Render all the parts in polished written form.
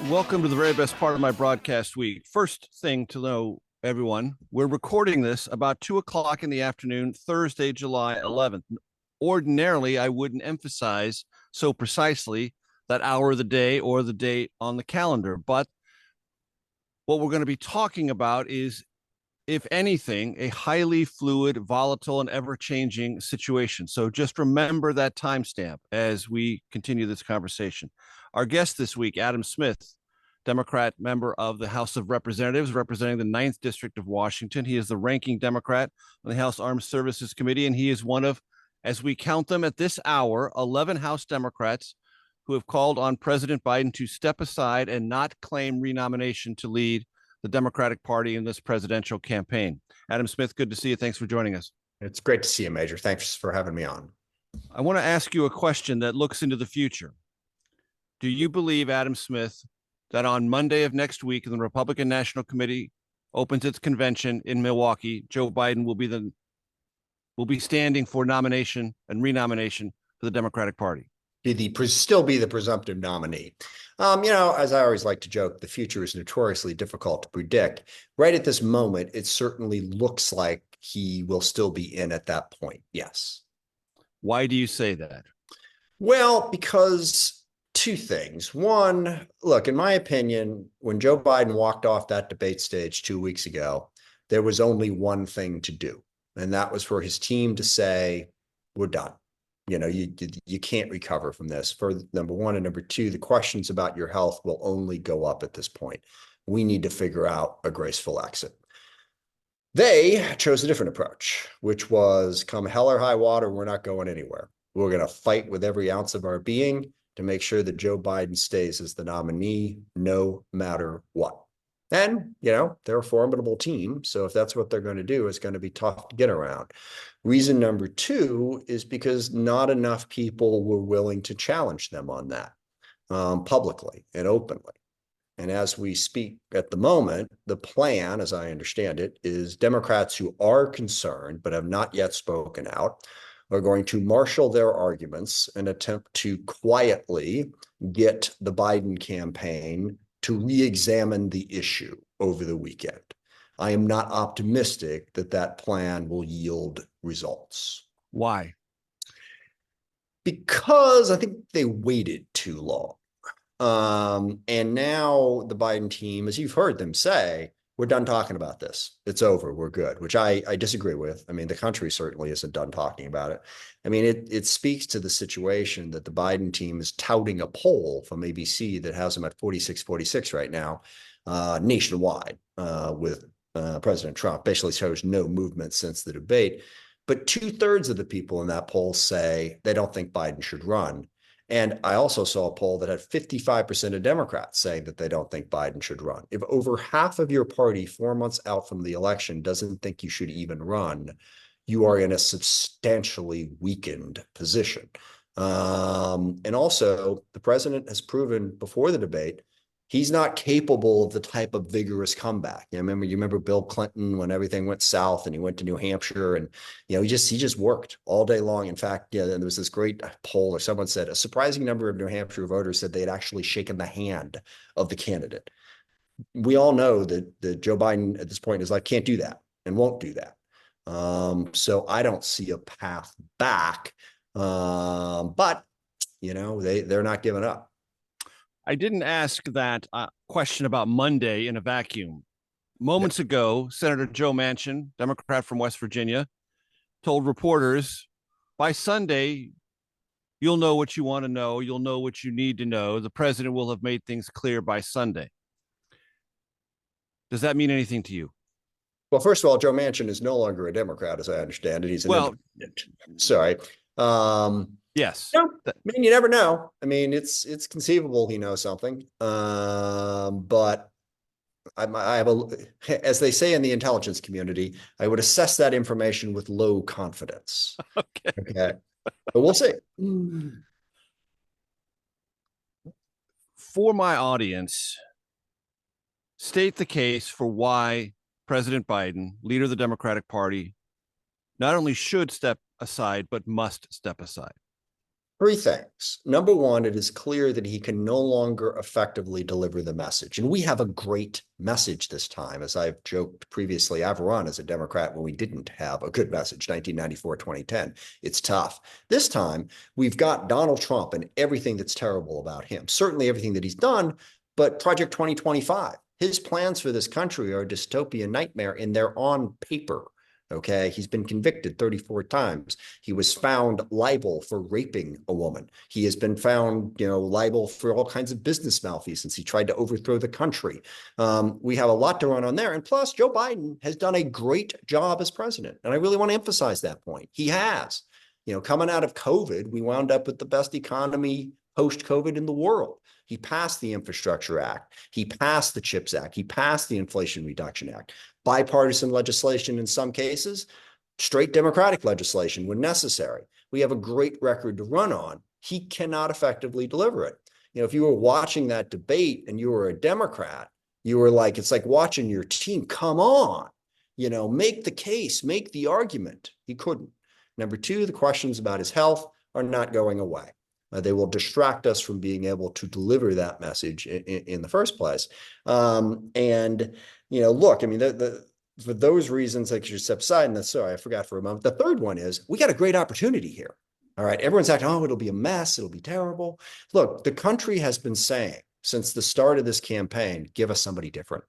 Welcome to the very best part of my broadcast week. First thing to know, everyone, we're recording this about 2 o'clock in the afternoon, Thursday, July 11th. Ordinarily, I wouldn't emphasize so precisely that hour of the day or the date on the calendar, but what we're going to be talking about is, if anything, a highly fluid, volatile, and ever-changing situation. So just remember that timestamp as we continue this conversation. Our guest this week, Adam Smith, Democrat member of the House of Representatives, representing the 9th District of Washington. He is the ranking Democrat on the House Armed Services Committee, and he is one of, as we count them at this hour, 11 House Democrats who have called on President Biden to step aside and not claim renomination to lead the Democratic Party in this presidential campaign. Adam Smith, good to see you. Thanks for joining us. It's great to see you, Major. Thanks for having me on. I want to ask you a question that looks into the future. Do you believe, Adam Smith, that on Monday of next week, the Republican National Committee opens its convention in Milwaukee, Joe Biden will be standing for nomination and renomination for the Democratic Party? Still be the presumptive nominee. As I always like to joke, the future is notoriously difficult to predict. Right at this moment, it certainly looks like he will still be in at that point. Yes. Why do you say that? Well, because two things. One, look, in my opinion, when Joe Biden walked off that debate stage 2 weeks ago, there was only one thing to do, and that was for his team to say, we're done. You can't recover from this, for number one. And number two, the questions about your health will only go up at this point. We need to figure out a graceful exit. They chose a different approach, which was, come hell or high water, we're not going anywhere. We're going to fight with every ounce of our being to make sure that Joe Biden stays as the nominee, no matter what. And, they're a formidable team. So if that's what they're going to do, it's going to be tough to get around. Reason number two is because not enough people were willing to challenge them on that publicly and openly. And as we speak at the moment, the plan, as I understand it, is Democrats who are concerned but have not yet spoken out are going to marshal their arguments and attempt to quietly get the Biden campaign to re-examine the issue over the weekend. I am not optimistic that that plan will yield results. Why? Because I think they waited too long. And now the Biden team, as you've heard them say, we're done talking about this. It's over. We're good, which I disagree with. I mean, the country certainly isn't done talking about it. I mean, it speaks to the situation that the Biden team is touting a poll from ABC that has them at 46 right now, nationwide, with President Trump. Basically shows no movement since the debate. But 2/3 of the people in that poll say they don't think Biden should run. And I also saw a poll that had 55% of Democrats saying that they don't think Biden should run. If over half of your party 4 months out from the election doesn't think you should even run, you are in a substantially weakened position. And also, the president has proven before the debate, he's not capable of the type of vigorous comeback. You remember Bill Clinton when everything went south and he went to New Hampshire and, he just worked all day long. In fact, there was this great poll, or someone said a surprising number of New Hampshire voters said they had actually shaken the hand of the candidate. We all know that Joe Biden at this point is like, can't do that and won't do that. So I don't see a path back, but they're not giving up. I didn't ask that question about Monday in a vacuum. Moments ago, Senator Joe Manchin, Democrat from West Virginia, told reporters, by Sunday, you'll know what you want to know. You'll know what you need to know. The president will have made things clear by Sunday. Does that mean anything to you? Well, first of all, Joe Manchin is no longer a Democrat, as I understand it. He's an independent. Sorry. Yes. No, I mean, you never know. I mean, it's conceivable he knows something. But I have as they say in the intelligence community, I would assess that information with low confidence. Okay. But we'll see. For my audience, state the case for why President Biden, leader of the Democratic Party, not only should step aside, but must step aside. Three things. Number one, it is clear that he can no longer effectively deliver the message. And we have a great message this time. As I've joked previously, I've run as a Democrat when we didn't have a good message, 1994, 2010. It's tough. This time, we've got Donald Trump and everything that's terrible about him, certainly everything that he's done, but Project 2025. His plans for this country are a dystopian nightmare, and they're on paper. Okay, he's been convicted 34 times. He was found liable for raping a woman. He has been found, liable for all kinds of business malfeasance. He tried to overthrow the country. We have a lot to run on there. And plus, Joe Biden has done a great job as president. And I really want to emphasize that point. He has. Coming out of COVID, we wound up with the best economy post-COVID in the world. He passed the Infrastructure Act. He passed the CHIPS Act. He passed the Inflation Reduction Act. Bipartisan legislation in some cases, straight Democratic legislation when necessary. We have a great record to run on. He cannot effectively deliver it. If you were watching that debate and you were a Democrat, you were like, it's like watching your team. Come on, make the case, make the argument. He couldn't. Number two, the questions about his health are not going away. They will distract us from being able to deliver that message in the first place. Look, I mean, for those reasons, like you step aside, and sorry, I forgot for a moment. The third one is we got a great opportunity here. All right. Everyone's acting, it'll be a mess. It'll be terrible. Look, the country has been saying since the start of this campaign, give us somebody different.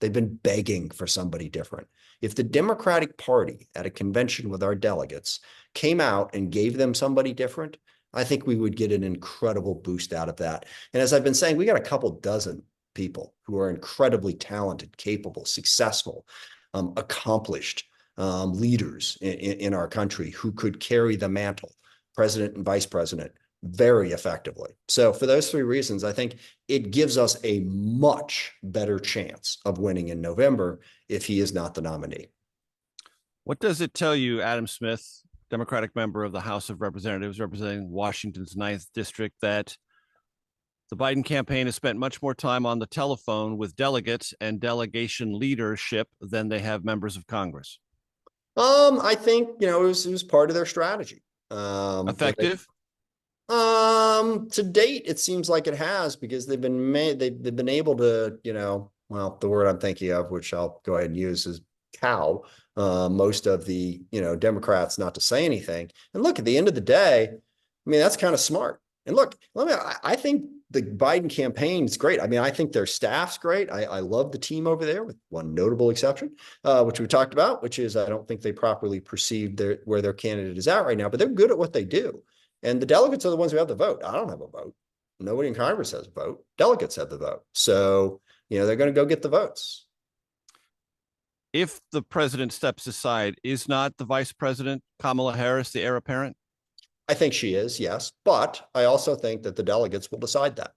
They've been begging for somebody different. If the Democratic Party at a convention with our delegates came out and gave them somebody different, I think we would get an incredible boost out of that. And as I've been saying, we got a couple dozen people who are incredibly talented, capable, successful, accomplished leaders in our country who could carry the mantle, president and vice president, very effectively. So for those three reasons, I think it gives us a much better chance of winning in November if he is not the nominee. What does it tell you, Adam Smith, Democratic member of the House of Representatives representing Washington's 9th District, that the Biden campaign has spent much more time on the telephone with delegates and delegation leadership than they have members of Congress? I think, it was part of their strategy. Effective? To date, it seems like it has, because they've been able to, well, the word I'm thinking of, which I'll go ahead and use, is cow most of the, Democrats not to say anything. And look, at the end of the day, I mean, that's kind of smart. And look, I think the Biden campaign is great. I mean, I think their staff's great. I love the team over there, with one notable exception, which we talked about, which is I don't think they properly perceived where their candidate is at right now, but they're good at what they do. And the delegates are the ones who have the vote. I don't have a vote. Nobody in Congress has a vote. Delegates have the vote. So, they're going to go get the votes. If the president steps aside, is not the Vice President Kamala Harris the heir apparent? I think she is, yes. But I also think that the delegates will decide that.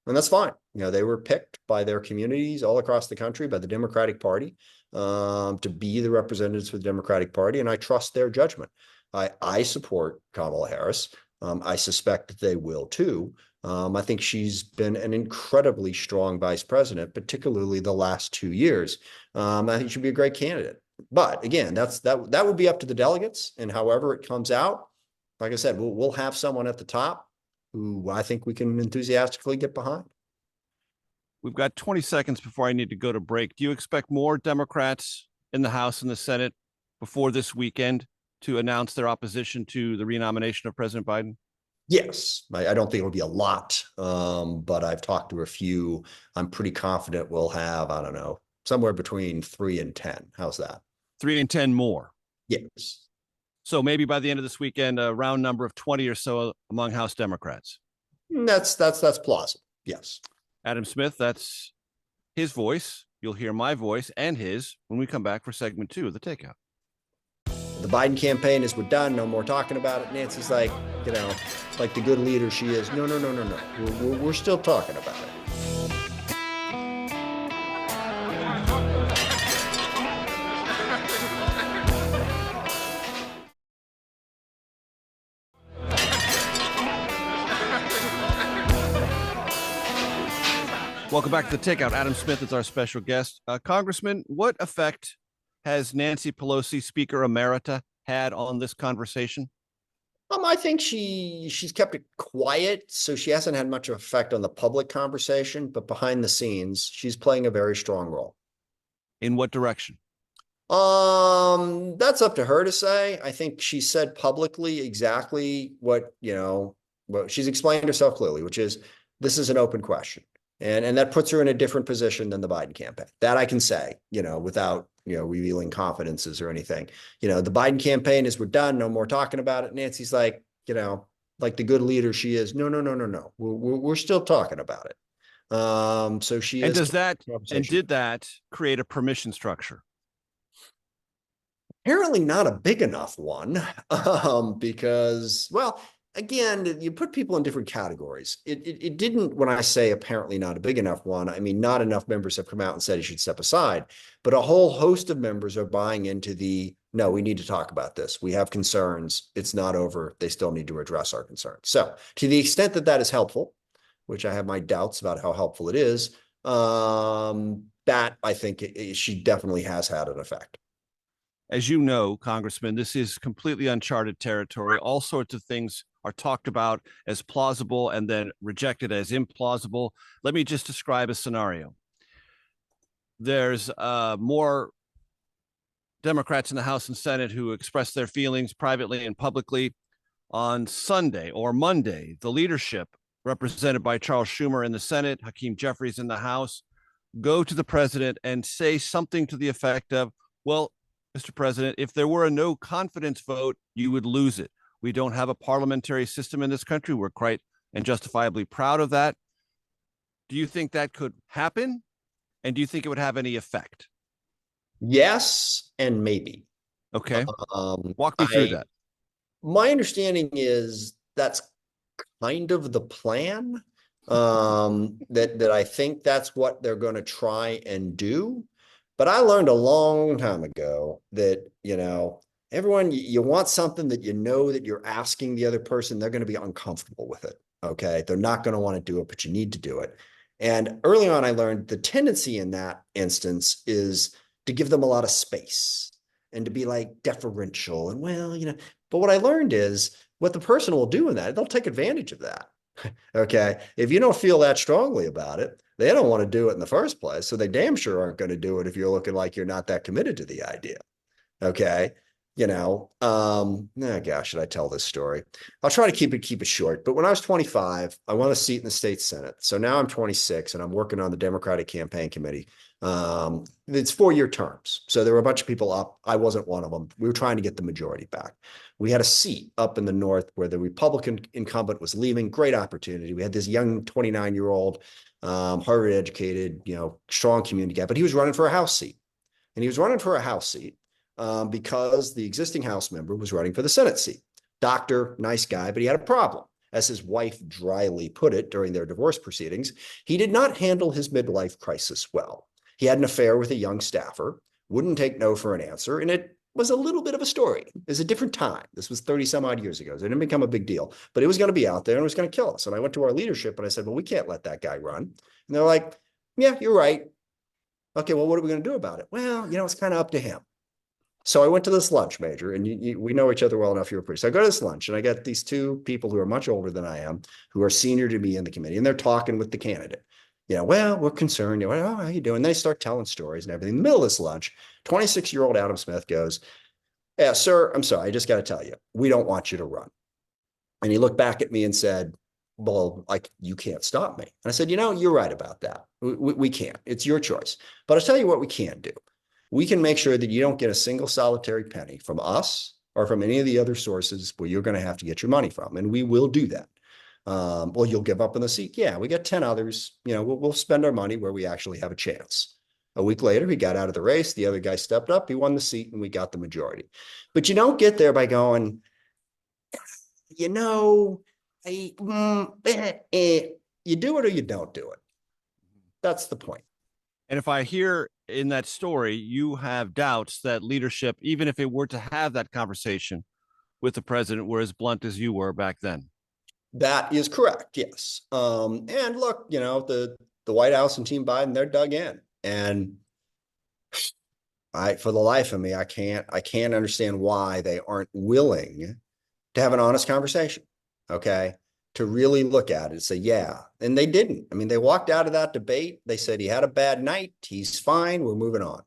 And that's fine. They were picked by their communities all across the country, by the Democratic Party, to be the representatives for the Democratic Party. And I trust their judgment. I support Kamala Harris. I suspect that they will too. I think she's been an incredibly strong vice president, particularly the last 2 years. I think she'd be a great candidate. But again, that would be up to the delegates, and however it comes out, like I said, we'll have someone at the top who I think we can enthusiastically get behind. We've got 20 seconds before I need to go to break. Do you expect more Democrats in the House and the Senate before this weekend to announce their opposition to the renomination of President Biden? Yes, I don't think it'll be a lot, but I've talked to a few. I'm pretty confident we'll have, I don't know, somewhere between 3 and 10. How's that? 3 and 10 more. Yes. So maybe by the end of this weekend, a round number of 20 or so among House Democrats. That's plausible. Yes. Adam Smith, that's his voice. You'll hear my voice and his when we come back for segment 2 of the Takeout. The Biden campaign is, we're done. No more talking about it. Nancy's like, like the good leader she is. No. We're still talking about it. Welcome back to the Takeout. Adam Smith is our special guest. Congressman, what effect has Nancy Pelosi, Speaker Emerita, had on this conversation? I think she's kept it quiet, so she hasn't had much of effect on the public conversation, but behind the scenes, she's playing a very strong role. In what direction? That's up to her to say. I think she said publicly exactly what, what she's explained herself clearly, which is this is an open question. And that puts her in a different position than the Biden campaign. That I can say, without, revealing confidences or anything. The Biden campaign is we're done, no more talking about it. Nancy's like, like the good leader she is. No, no, no, no, no. We're still talking about it. So she And is. did that create a permission structure? Apparently not a big enough one, because, well, again, you put people in different categories. It didn't, when I say apparently not a big enough one, I mean, not enough members have come out and said he should step aside, but a whole host of members are buying into no, we need to talk about this. We have concerns. It's not over. They still need to address our concerns. So to the extent that that is helpful, which I have my doubts about how helpful it is, that I think she definitely has had an effect. As you know, Congressman, this is completely uncharted territory. All sorts of things are talked about as plausible and then rejected as implausible. Let me just describe a scenario. There's more Democrats in the House and Senate who express their feelings privately and publicly. On Sunday or Monday, the leadership, represented by Charles Schumer in the Senate, Hakeem Jeffries in the House, go to the president and say something to the effect of, well, Mr. President, if there were a no confidence vote, you would lose it. We don't have a parliamentary system in this country. We're quite and justifiably proud of that. Do you think that could happen? And do you think it would have any effect? Yes, and maybe. Okay. Walk me through that. My understanding is that's kind of the plan. That I think that's what they're going to try and do. But I learned a long time ago that, everyone, you want something that that you're asking the other person, they're going to be uncomfortable with it. Okay. They're not going to want to do it, but you need to do it. And early on, I learned the tendency in that instance is to give them a lot of space and to be like deferential and, well, but what I learned is what the person will do in that, they'll take advantage of that. Okay. If you don't feel that strongly about it, they don't want to do it in the first place. So they damn sure aren't going to do it if you're looking like you're not that committed to the idea. Okay. Gosh, should I tell this story? I'll try to keep it short. But when I was 25, I won a seat in the state Senate. So now I'm 26 and I'm working on the Democratic campaign committee. It's 4-year terms. So there were a bunch of people up. I wasn't one of them. We were trying to get the majority back. We had a seat up in the north where the Republican incumbent was leaving. Great opportunity. We had this young 29-year-old, Harvard educated, strong community guy, but he was running for a House seat. And he was running for a House seat because the existing House member was running for the Senate seat. Doctor, nice guy, but he had a problem. As his wife dryly put it during their divorce proceedings, he did not handle his midlife crisis well. He had an affair with a young staffer, wouldn't take no for an answer, and it was a little bit of a story. It was a different time. This was 30 some odd years ago. So it didn't become a big deal, but it was going to be out there and it was going to kill us. And I went to our leadership and I said, well, we can't let that guy run. And they're like, yeah, you're right. Okay, well, what are we going to do about it? Well, it's kind of up to him. So I went to this lunch, Major, and we know each other well enough. You're a priest. So I go to this lunch and I get these two people who are much older than I am, who are senior to me in the committee, and they're talking with the candidate. Well, we're concerned. Oh, how you doing? They start telling stories and everything. In the middle of this lunch, 26-year-old Adam Smith goes, yeah, sir, I'm sorry. I just got to tell you, we don't want you to run. And he looked back at me and said, well, you can't stop me. And I said, you're right about that. We can't. It's your choice. But I'll tell you what we can do. We can make sure that you don't get a single solitary penny from us or from any of the other sources where you're going to have to get your money from. And we will do that. Well, you'll give up on the seat. Yeah, we got 10 others. We'll spend our money where we actually have a chance. A week later, he got out of the race. The other guy stepped up. He won the seat and we got the majority. But you don't get there by going, you do it or you don't do it. That's the point. And if I hear in that story, you have doubts that leadership, even if it were to have that conversation with the president, were as blunt as you were back then. That is correct. Yes. And look, the White House and Team Biden, they're dug in. And for the life of me, I can't understand why they aren't willing to have an honest conversation, okay? To really look at it and say, yeah. And they didn't. I mean, they walked out of that debate. They said he had a bad night. He's fine. We're moving on.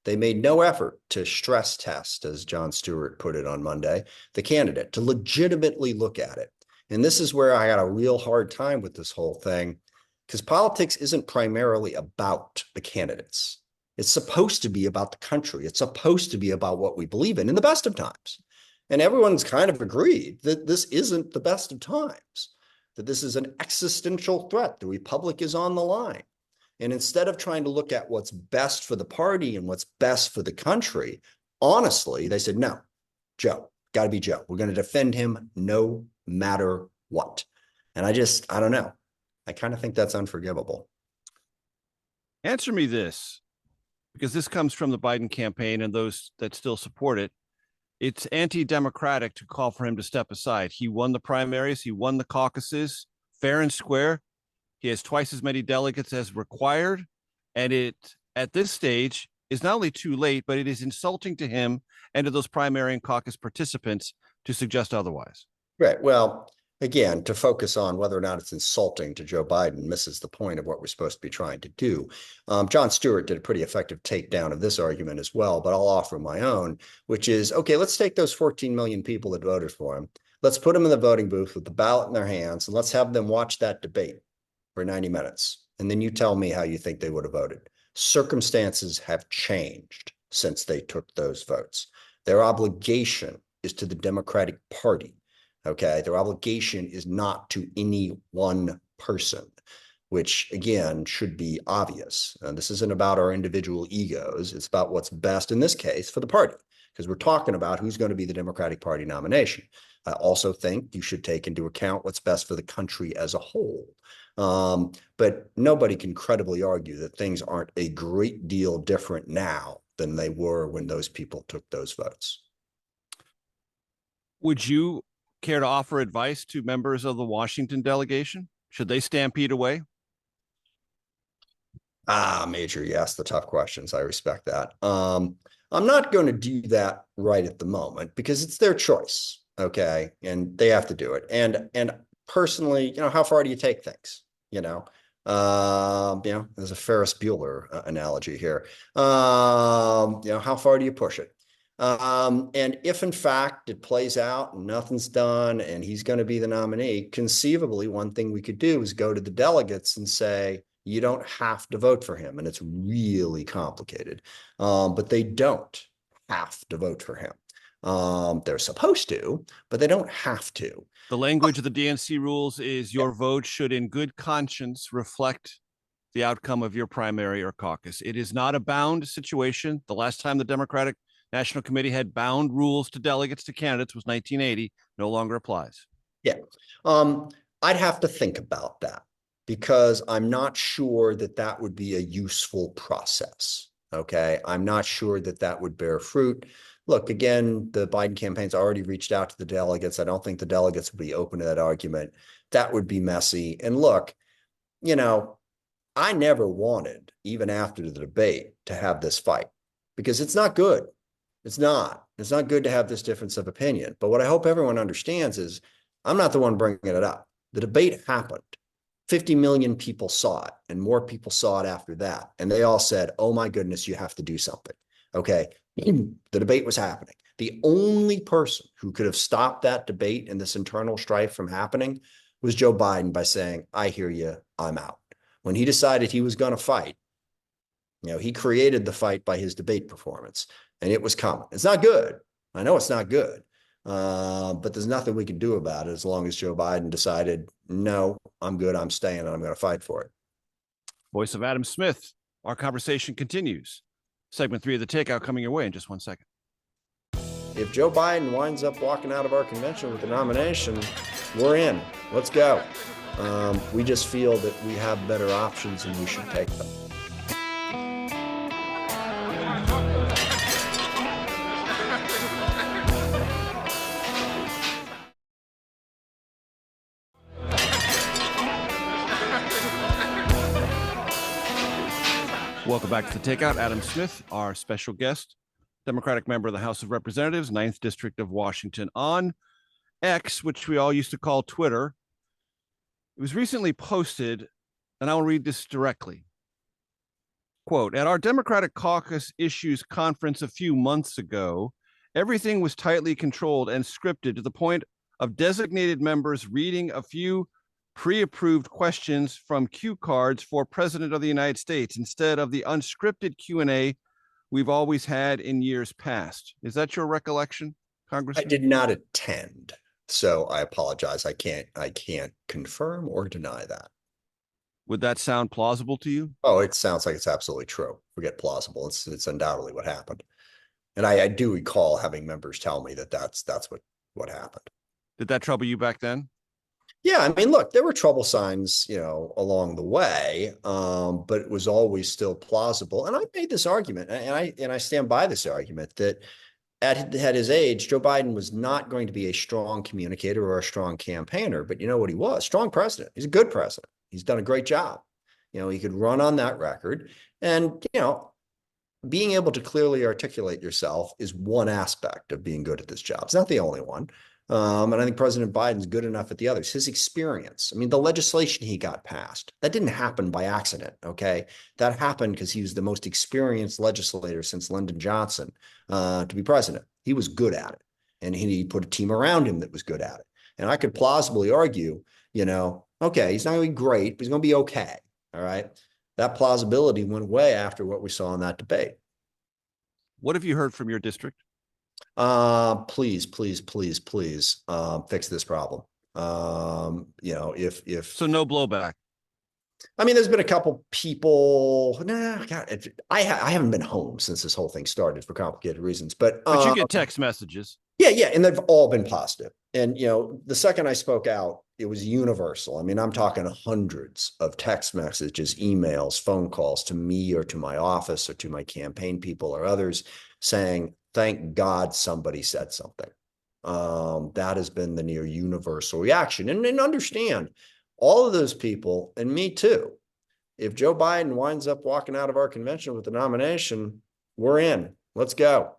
They made no effort to stress test, as Jon Stewart put it on Monday, the candidate, to legitimately look at it. And this is where I had a real hard time with this whole thing, because politics isn't primarily about the candidates. It's supposed to be about the country. It's supposed to be about what we believe in the best of times. And everyone's kind of agreed that this isn't the best of times, that this is an existential threat. The republic is on the line. And instead of trying to look at what's best for the party and what's best for the country, honestly, they said, no, Joe, got to be Joe. We're going to defend him no matter what. And I don't know. I kind of think that's unforgivable. Answer me this, because this comes from the Biden campaign and those that still support it. It's anti-democratic to call for him to step aside. He won the primaries. He won the caucuses fair and square. He has twice as many delegates as required. And it, at this stage, is not only too late, but it is insulting to him and to those primary and caucus participants to suggest otherwise. Right. Well, again, to focus on whether or not it's insulting to Joe Biden misses the point of what we're supposed to be trying to do. Jon Stewart did a pretty effective takedown of this argument as well, but I'll offer my own, which is, okay, let's take those 14 million people that voted for him. Let's put them in the voting booth with the ballot in their hands, and let's have them watch that debate for 90 minutes. And then you tell me how you think they would have voted. Circumstances have changed since they took those votes. Their obligation is to the Democratic Party. Okay, their obligation is not to any one person, which again should be obvious. This isn't about our individual egos. It's about what's best in this case for the party, because we're talking about who's going to be the Democratic Party nomination. I also think you should take into account what's best for the country as a whole. But nobody can credibly argue that things aren't a great deal different now than they were when those people took those votes. Would you care to offer advice to members of the Washington delegation? Should they stampede away? Major, you asked the tough questions. I respect that. I'm not going to do that right at the moment because it's their choice. Okay. And they have to do it. And personally, how far do you take things? There's a Ferris Bueller analogy here. How far do you push it? And if in fact it plays out and nothing's done and he's going to be the nominee, conceivably one thing we could do is go to the delegates and say, you don't have to vote for him. And it's really complicated. But they don't have to vote for him. They're supposed to, but they don't have to. The language of the DNC rules is your vote should in good conscience reflect the outcome of your primary or caucus. It is not a bound situation. The last time the Democratic National Committee had bound rules to delegates to candidates was 1980, no longer applies. Yeah. I'd have to think about that because I'm not sure that that would be a useful process. Okay. I'm not sure that that would bear fruit. Look, again, the Biden campaign's already reached out to the delegates. I don't think the delegates would be open to that argument. That would be messy. And look, I never wanted, even after the debate, to have this fight because it's not good. It's not good to have this difference of opinion. But what I hope everyone understands is I'm not the one bringing it up. The debate happened. 50 million people saw it and more people saw it after that. And they all said, oh my goodness, you have to do something. Okay. The debate was happening. The only person who could have stopped that debate and this internal strife from happening was Joe Biden by saying, I hear you, I'm out. When he decided he was going to fight, he created the fight by his debate performance. And it was coming. It's not good. I know it's not good, but there's nothing we can do about it as long as Joe Biden decided, no, I'm good. I'm staying and I'm going to fight for it. Voice of Adam Smith. Our conversation continues. Segment 3 of the Takeout coming your way in just 1 second. If Joe Biden winds up walking out of our convention with the nomination, we're in. Let's go. We just feel that we have better options and we should take them. Welcome back to the Takeout. Adam Smith, our special guest, Democratic member of the House of Representatives, 9th District of Washington, on X, which we all used to call Twitter, it was recently posted, and I'll read this directly. Quote, at our Democratic Caucus Issues Conference a few months ago, everything was tightly controlled and scripted to the point of designated members reading a few pre-approved questions from cue cards for President of the United States instead of the unscripted Q&A we've always had in years past. Is that your recollection, Congressman? I did not attend, so I apologize. I can't confirm or deny that. Would that sound plausible to you? Oh, it sounds like it's absolutely true. Forget plausible. It's undoubtedly what happened. And I do recall having members tell me that that's what happened. Did that trouble you back then? Yeah, I mean, look, there were trouble signs, along the way, but it was always still plausible. And I made this argument, and I stand by this argument that at his age, Joe Biden was not going to be a strong communicator or a strong campaigner. But you know what he was? Strong president. He's a good president. He's done a great job. He could run on that record. And, being able to clearly articulate yourself is one aspect of being good at this job. It's not the only one. And I think President Biden's good enough at the others. His experience, I mean, the legislation he got passed, that didn't happen by accident, okay? That happened because he was the most experienced legislator since Lyndon Johnson to be president. He was good at it. And he put a team around him that was good at it. And I could plausibly argue, okay, he's not going to be great, but he's going to be okay, all right? That plausibility went away after what we saw in that debate. What have you heard from your district? Please, fix this problem. If so, no blowback. I mean, there's been a couple people. God, I haven't been home since this whole thing started for complicated reasons. But you get text messages. Yeah, and they've all been positive. And the second I spoke out, it was universal. I mean, I'm talking hundreds of text messages, emails, phone calls to me or to my office or to my campaign people or others saying, thank God somebody said something. That has been the near universal reaction. And understand, all of those people, and me too, if Joe Biden winds up walking out of our convention with the nomination, we're in. Let's go.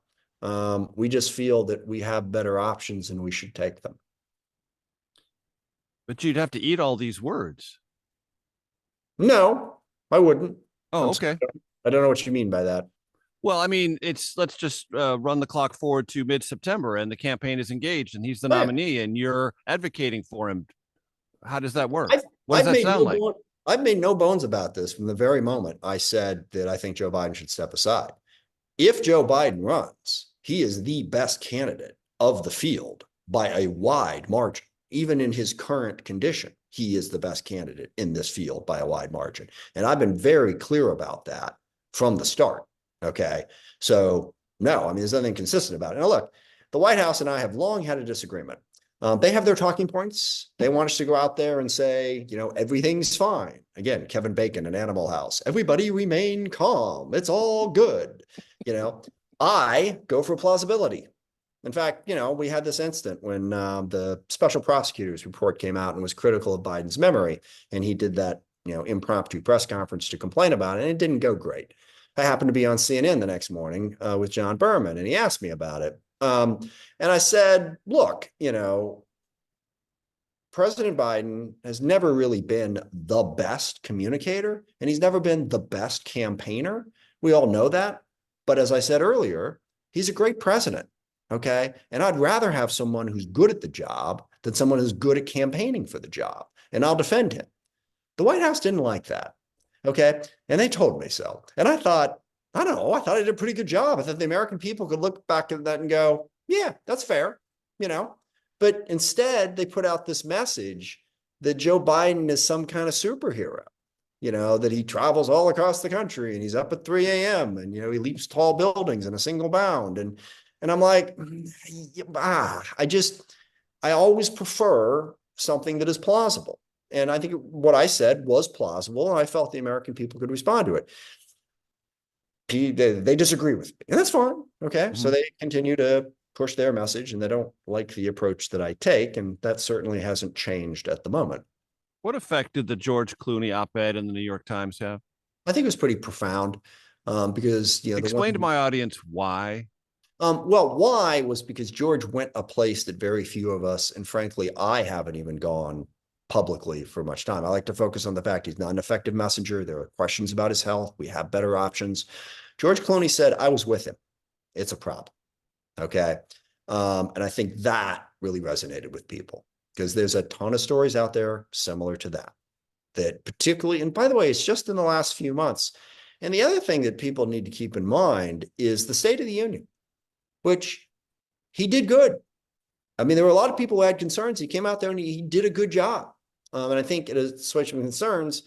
We just feel that we have better options and we should take them. But you'd have to eat all these words. No, I wouldn't. Oh, okay. I don't know what you mean by that. Well, I mean, let's just run the clock forward to mid-September and the campaign is engaged and he's the nominee and you're advocating for him. How does that work? What does that sound like? I've made no bones about this from the very moment I said that I think Joe Biden should step aside. If Joe Biden runs, he is the best candidate of the field by a wide margin. Even in his current condition, he is the best candidate in this field by a wide margin. And I've been very clear about that from the start. Okay. So no, I mean, there's nothing consistent about it. Now look, the White House and I have long had a disagreement. They have their talking points. They want us to go out there and say, everything's fine. Again, Kevin Bacon and Animal House. Everybody remain calm. It's all good. I go for plausibility. In fact, we had this incident when the special prosecutor's report came out and was critical of Biden's memory. And he did that, impromptu press conference to complain about it. And it didn't go great. I happened to be on CNN the next morning with John Berman, and he asked me about it. And I said, look, President Biden has never really been the best communicator, and he's never been the best campaigner. We all know that. But as I said earlier, he's a great president. Okay. And I'd rather have someone who's good at the job than someone who's good at campaigning for the job. And I'll defend him. The White House didn't like that. Okay. And they told me so. And I thought, I don't know, I thought I did a pretty good job. I thought the American people could look back at that and go, yeah, that's fair. But instead they put out this message that Joe Biden is some kind of superhero, that he travels all across the country and he's up at 3 a.m. and, he leaps tall buildings in a single bound. And I'm like, I always prefer something that is plausible. And I think what I said was plausible, and I felt the American people could respond to it. They disagree with me, and that's fine. Okay. Mm-hmm. So they continue to push their message, and they don't like the approach that I take. And that certainly hasn't changed at the moment. What effect did the George Clooney op-ed in the New York Times have? I think it was pretty profound because, explain to my audience why. Well, why was because George went a place that very few of us, and frankly, I haven't even gone publicly for much time. I like to focus on the fact he's not an effective messenger. There are questions about his health. We have better options. George Clooney said, I was with him. It's a problem. Okay. And I think that really resonated with people because there's a ton of stories out there similar to that, that particularly, and by the way, it's just in the last few months. And the other thing that people need to keep in mind is the State of the Union, which he did good. I mean, there were a lot of people who had concerns. He came out there and he did a good job. And I think it assuaged some concerns.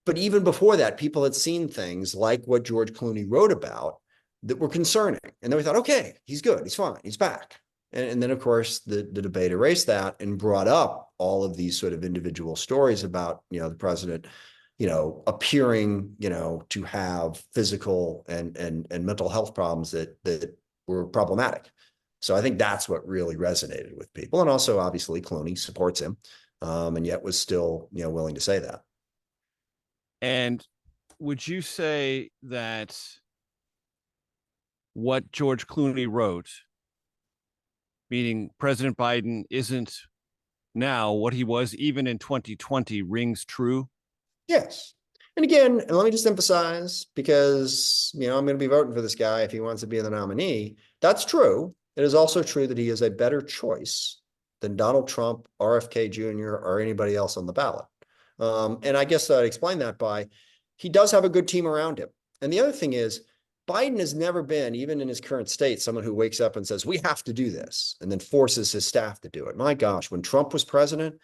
But even before that, people had seen things like what George Clooney wrote about that were concerning. And then we thought, okay, he's good. He's fine. He's back. And then, of course, the debate erased that and brought up all of these sort of individual stories about, the president, appearing, to have physical and mental health problems that were problematic. So I think that's what really resonated with people. And also, obviously, Clooney supports him, and yet was still, willing to say that. And would you say that what George Clooney wrote, meaning President Biden isn't now what he was even in 2020, rings true? Yes. And again, and let me just emphasize, because, I'm going to be voting for this guy if he wants to be the nominee. That's true. It is also true that he is a better choice than Donald Trump, RFK Jr., or anybody else on the ballot. And I guess I'd explain that by he does have a good team around him. And the other thing is, Biden has never been, even in his current state, someone who wakes up and says, we have to do this, and then forces his staff to do it. My gosh, when Trump was president,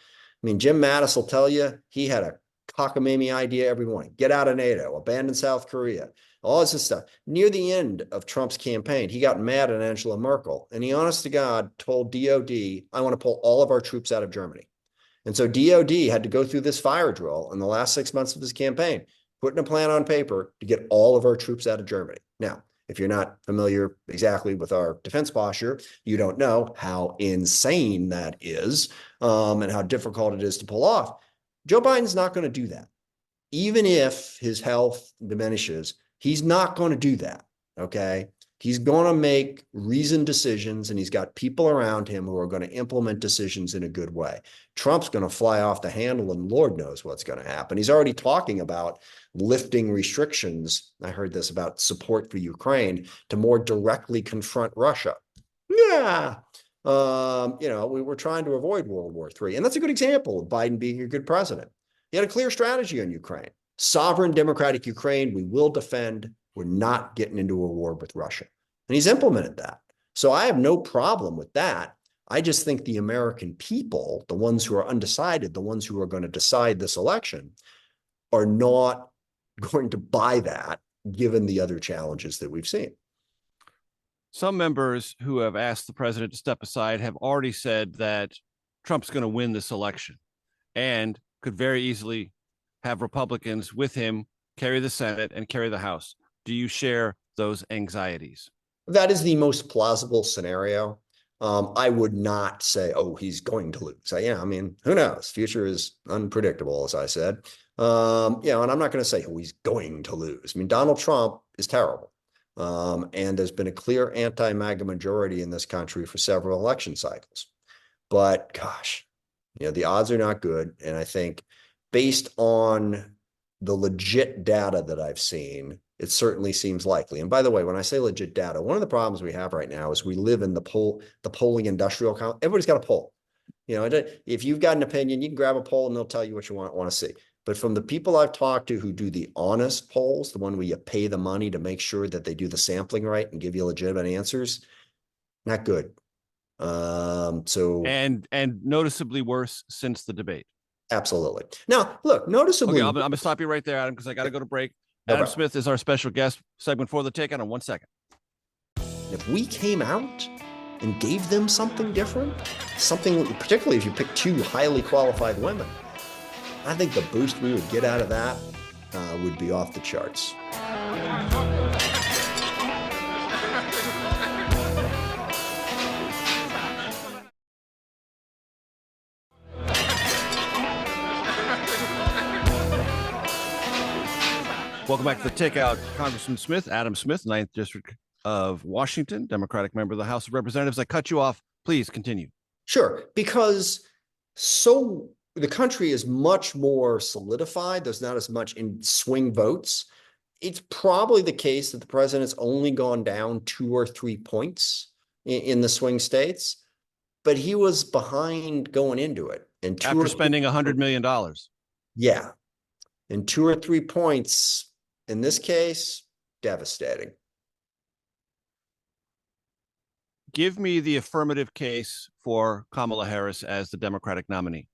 Jim Mattis will tell you he had a cockamamie idea every morning. Get out of NATO, abandon South Korea, all this stuff. Near the end of Trump's campaign, he got mad at Angela Merkel, and he, honest to God, told DOD, I want to pull all of our troops out of Germany. And so DOD had to go through this fire drill in the last 6 months of his campaign, putting a plan on paper to get all of our troops out of Germany. Now, if you're not familiar exactly with our defense posture, you don't know how insane that is, and how difficult it is to pull off. Joe Biden's not going to do that. Even if his health diminishes, he's not going to do that, okay? He's going to make reasoned decisions, and he's got people around him who are going to implement decisions in a good way. Trump's going to fly off the handle, and Lord knows what's going to happen. He's already talking about lifting restrictions. I heard this about support for Ukraine to more directly confront Russia. Yeah. We were trying to avoid World War III. And that's a good example of Biden being a good president. He had a clear strategy on Ukraine. Sovereign democratic Ukraine, we will defend. We're not getting into a war with Russia. And he's implemented that. So I have no problem with that. I just think the American people, the ones who are undecided, the ones who are going to decide this election, are not going to buy that, given the other challenges that we've seen. Some members who have asked the president to step aside have already said that Trump's going to win this election and could very easily have Republicans with him carry the Senate and carry the House. Do you share those anxieties? That is the most plausible scenario. I would not say, oh, he's going to lose. Who knows? Future is unpredictable, as I said. And I'm not going to say, oh, he's going to lose. Donald Trump is terrible. And there's been a clear anti-MAGA majority in this country for several election cycles. But gosh, the odds are not good. And I think based on the legit data that I've seen, it certainly seems likely. And by the way, when I say legit data, one of the problems we have right now is we live in the polling industrial count. Everybody's got a poll. If you've got an opinion, you can grab a poll and they'll tell you what you want to see. But from the people I've talked to who do the honest polls, the one where you pay the money to make sure that they do the sampling right and give you legitimate answers, not good. And noticeably worse since the debate. Absolutely. Now, look, noticeably. Okay, I'm going to stop you right there, Adam, because I got to go to break. Adam Smith is our special guest. Segment 4 of the Takeout in 1 second. If we came out and gave them something different, something, particularly if you pick two highly qualified women, I think the boost we would get out of that would be off the charts. Welcome back to the Takeout. Congressman Smith, Adam Smith, 9th District of Washington, Democratic member of the House of Representatives. I cut you off. Please continue. Sure, because so the country is much more solidified. There's not as much in swing votes. It's probably the case that the president's only gone down 2 or 3 points in the swing states, but he was behind going into it. And after spending $100 million. Yeah. And 2 or 3 points in this case, devastating. Give me the affirmative case for Kamala Harris as the Democratic nominee.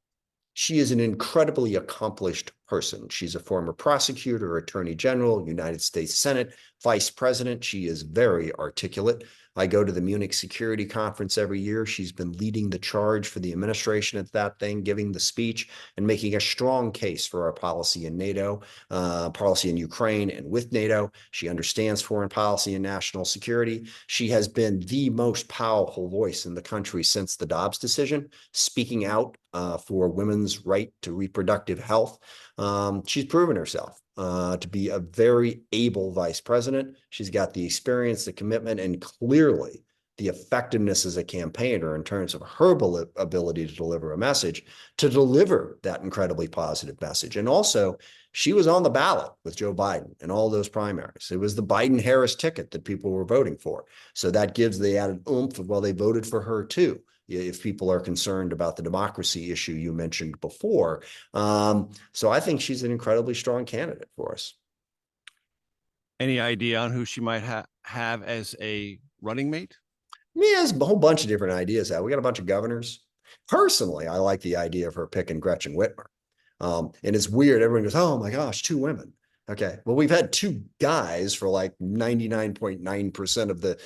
She is an incredibly accomplished person. She's a former prosecutor, attorney general, United States Senate, vice president. She is very articulate. I go to the Munich Security Conference every year. She's been leading the charge for the administration at that thing, giving the speech and making a strong case for our policy in NATO, policy in Ukraine and with NATO. She understands foreign policy and national security. She has been the most powerful voice in the country since the Dobbs decision, speaking out for women's right to reproductive health. She's proven herself to be a very able vice president. She's got the experience, the commitment, and clearly the effectiveness as a campaigner in terms of her ability to deliver a message, to deliver that incredibly positive message. And also, she was on the ballot with Joe Biden in all those primaries. It was the Biden-Harris ticket that people were voting for. So that gives the added oomph of, well, they voted for her too, if people are concerned about the democracy issue you mentioned before. So I think she's an incredibly strong candidate for us. Any idea on who she might have as a running mate? Yeah, there's a whole bunch of different ideas out. We got a bunch of governors. Personally, I like the idea of her picking Gretchen Whitmer. And it's weird. Everyone goes, oh my gosh, 2 women. Okay. Well, we've had 2 guys for like 99.9% of the,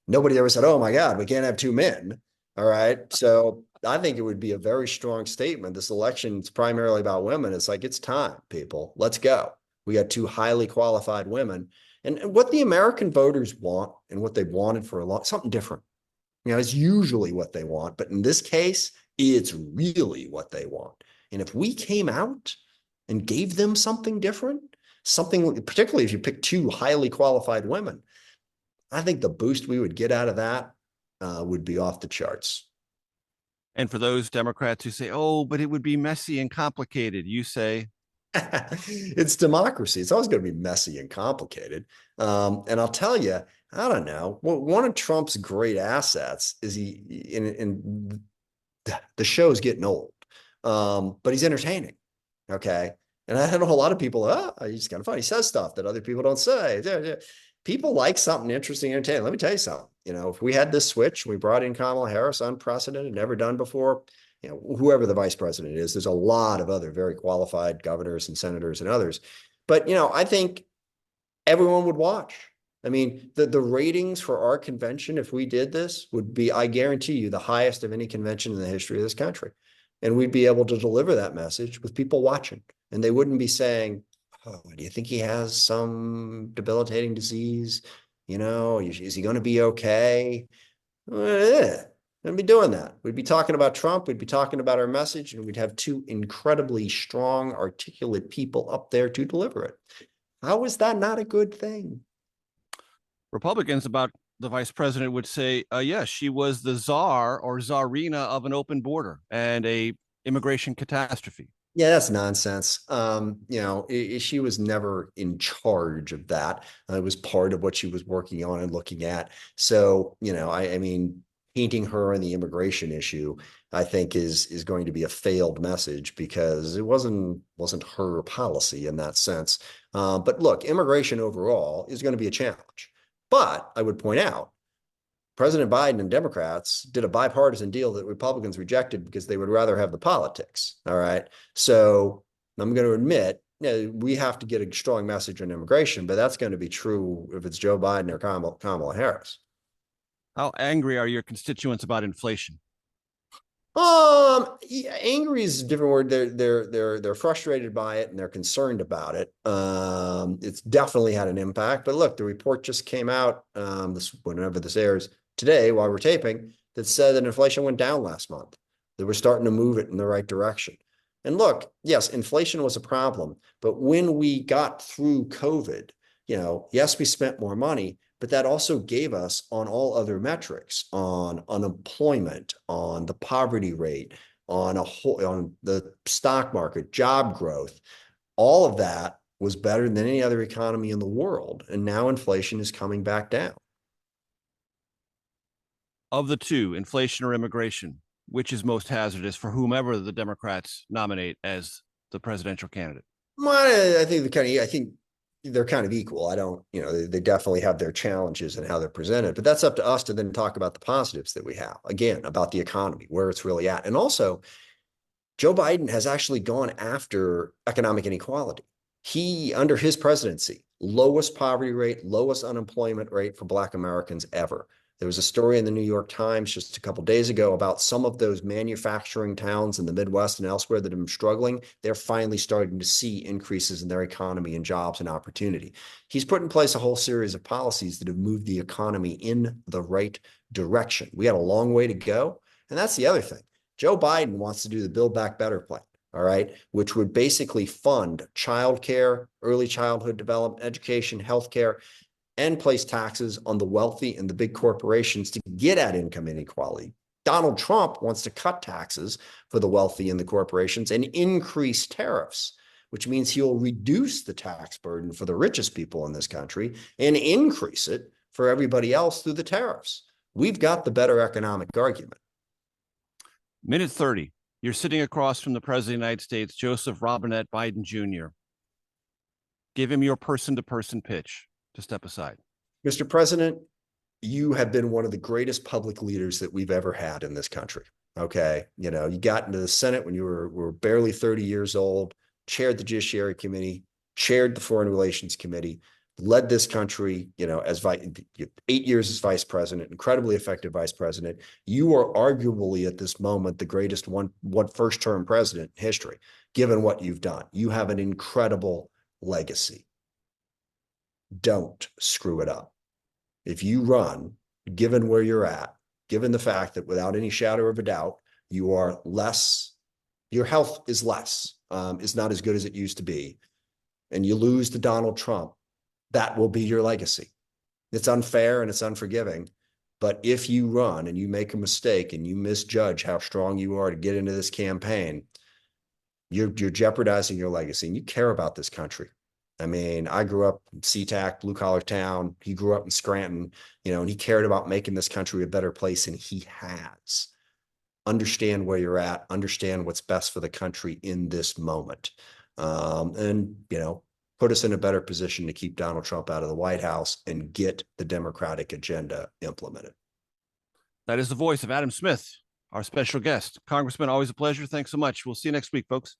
nobody ever said, oh my God, we can't have 2 men. All right. So I think it would be a very strong statement. This election is primarily about women. It's like, it's time, people. Let's go. We got 2 highly qualified women. And what the American voters want and what they've wanted for a long, something different. It's usually what they want. But in this case, it's really what they want. And if we came out and gave them something different, something, particularly if you pick 2 highly qualified women, I think the boost we would get out of that would be off the charts. And for those Democrats who say, oh, but it would be messy and complicated, you say? It's democracy. It's always going to be messy and complicated. And I'll tell you, I don't know. Well, one of Trump's great assets is the show's getting old, but he's entertaining. Okay. And I know a lot of people, he's kind of funny. He says stuff that other people don't say. People like something interesting and entertaining. Let me tell you something. If we had this switch, we brought in Kamala Harris, unprecedented, never done before, whoever the vice president is, there's a lot of other very qualified governors and senators and others. But, I think everyone would watch. I mean, the ratings for our convention, if we did this, would be, I guarantee you, the highest of any convention in the history of this country. And we'd be able to deliver that message with people watching. And they wouldn't be saying, oh, do you think he has some debilitating disease? Is he going to be okay? We'd be doing that. We'd be talking about Trump. We'd be talking about our message, and we'd have 2 incredibly strong, articulate people up there to deliver it. How is that not a good thing? Republicans about the vice president would say, yes, she was the czar or czarina of an open border and a immigration catastrophe. Yeah, that's nonsense. She was never in charge of that. It was part of what she was working on and looking at. So, I mean, painting her on the immigration issue, I think is going to be a failed message because it wasn't her policy in that sense. But look, immigration overall is going to be a challenge. But I would point out, President Biden and Democrats did a bipartisan deal that Republicans rejected because they would rather have the politics. All right. So I'm going to admit, we have to get a strong message on immigration, but that's going to be true if it's Joe Biden or Kamala Harris. How angry are your constituents about inflation? Yeah, angry is a different word. They're frustrated by it and they're concerned about it. It's definitely had an impact. But look, the report just came out whenever this airs today while we're taping that said that inflation went down last month. That we're starting to move it in the right direction. And look, yes, inflation was a problem, but when we got through COVID, yes, we spent more money, but that also gave us on all other metrics, on unemployment, on the poverty rate, on the stock market, job growth, all of that was better than any other economy in the world. And now inflation is coming back down. Of the two, inflation or immigration, which is most hazardous for whomever the Democrats nominate as the presidential candidate? Well, I think they're kind of equal. I don't, they definitely have their challenges and how they're presented, but that's up to us to then talk about the positives that we have, again, about the economy, where it's really at. And also, Joe Biden has actually gone after economic inequality. Under his presidency, lowest poverty rate, lowest unemployment rate for Black Americans ever. There was a story in the New York Times just a couple of days ago about some of those manufacturing towns in the Midwest and elsewhere that have been struggling. They're finally starting to see increases in their economy and jobs and opportunity. He's put in place a whole series of policies that have moved the economy in the right direction. We got a long way to go. And that's the other thing. Joe Biden wants to do the Build Back Better plan, all right, which would basically fund childcare, early childhood development, education, healthcare, and place taxes on the wealthy and the big corporations to get at income inequality. Donald Trump wants to cut taxes for the wealthy and the corporations and increase tariffs, which means he'll reduce the tax burden for the richest people in this country and increase it for everybody else through the tariffs. We've got the better economic argument. Minute 30. You're sitting across from the President of the United States, Joseph Robinette Biden Jr. Give him your person-to-person pitch to step aside. Mr. President, you have been one of the greatest public leaders that we've ever had in this country. Okay. You got into the Senate when you were barely 30 years old, chaired the Judiciary Committee, chaired the Foreign Relations Committee, led this country, as 8 years as vice president, incredibly effective vice president. You are arguably at this moment the greatest one first-term president in history, given what you've done. You have an incredible legacy. Don't screw it up. If you run, given where you're at, given the fact that without any shadow of a doubt, you are less, your health is less, is not as good as it used to be, and you lose to Donald Trump, that will be your legacy. It's unfair and it's unforgiving, but if you run and you make a mistake and you misjudge how strong you are to get into this campaign, you're jeopardizing your legacy, and you care about this country. I mean, I grew up in SeaTac, blue collar town. He grew up in Scranton, and he cared about making this country a better place, and he has. Understand where you're at, understand what's best for the country in this moment. And put us in a better position to keep Donald Trump out of the White House and get the Democratic agenda implemented. That is the voice of Adam Smith, our special guest. Congressman, always a pleasure. Thanks so much. We'll see you next week, folks.